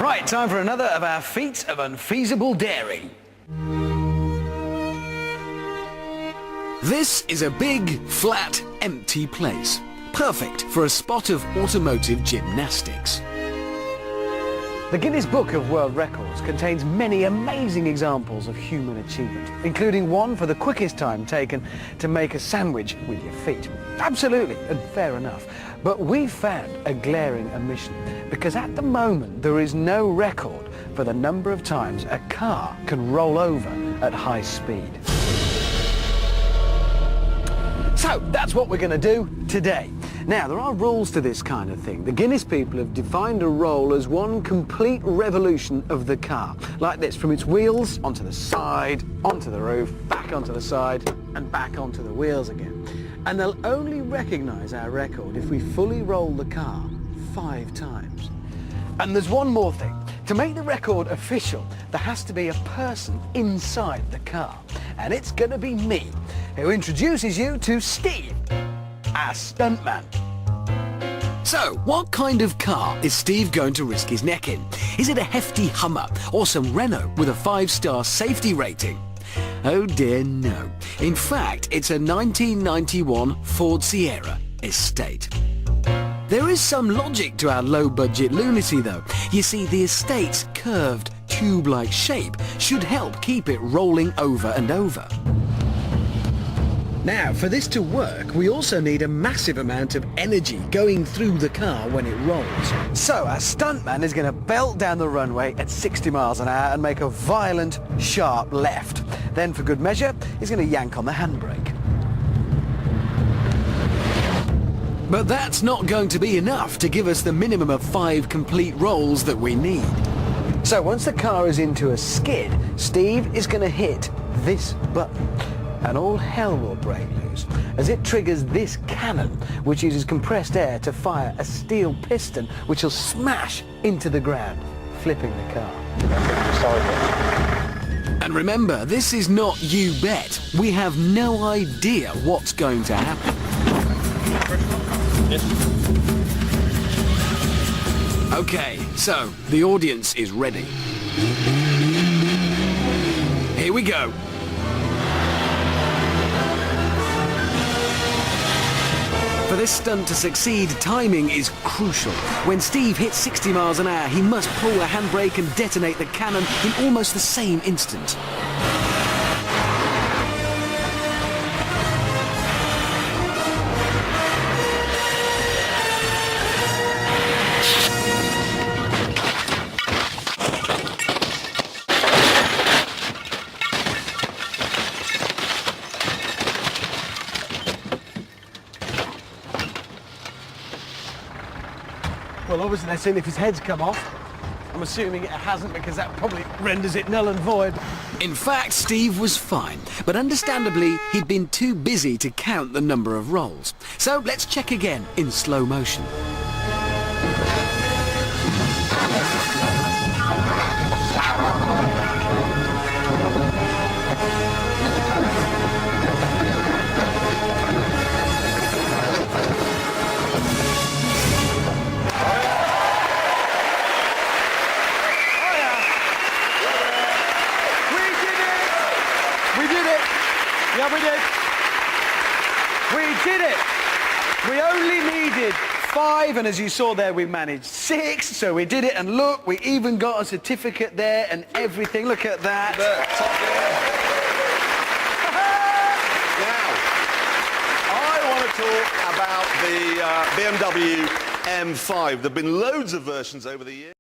Right, time for another of our feats of unfeasible daring. This is a big, flat, empty place. Perfect for a spot of automotive gymnastics. The Guinness Book of World Records contains many amazing examples of human achievement, including one for the quickest time taken to make a sandwich with your feet. Absolutely, and fair enough. But we found a glaring omission, because at the moment there is no record for the number of times a car can roll over at high speed. So that's what we're going to do today. Now, there are rules to this kind of thing. The Guinness people have defined a roll as one complete revolution of the car. Like this, from its wheels, onto the side, onto the roof, back onto the side, and back onto the wheels again. And they'll only recognise our record if we fully roll the car 5 times. And there's one more thing. To make the record official, there has to be a person inside the car. And it's going to be me, who introduces you to Steve, our stuntman. So, what kind of car is Steve going to risk his neck in? Is it a hefty Hummer or some Renault with a 5-star safety rating? Oh dear, no. In fact, it's a 1991 Ford Sierra Estate. There is some logic to our low-budget lunacy, though. You see, the Estate's curved, tube-like shape should help keep it rolling over and over. Now, for this to work, we also need a massive amount of energy going through the car when it rolls. So our stuntman is going to belt down the runway at 60 miles an hour and make a violent, sharp left. Then, for good measure, he's going to yank on the handbrake. But that's not going to be enough to give us the minimum of 5 complete rolls that we need. So once the car is into a skid, Steve is going to hit this button, and all hell will break loose as it triggers this cannon, which uses compressed air to fire a steel piston which will smash into the ground, flipping the car. And remember, this is not you bet. We have no idea what's going to happen. Okay, so the audience is ready. Here we go. For this stunt to succeed, timing is crucial. When Steve hits 60 miles an hour, he must pull the handbrake and detonate the cannon in almost the same instant. Well, obviously they're seeing if his head's come off. I'm assuming it hasn't, because that probably renders it null and void. In fact, Steve was fine, but understandably he'd been too busy to count the number of rolls. So let's check again in slow motion. Yeah, we did. We did it. We only needed 5, and as you saw there, we managed 6. So we did it, and look, we even got a certificate there and everything. Look at that. Now, I want to talk about the BMW M5. There have been loads of versions over the years.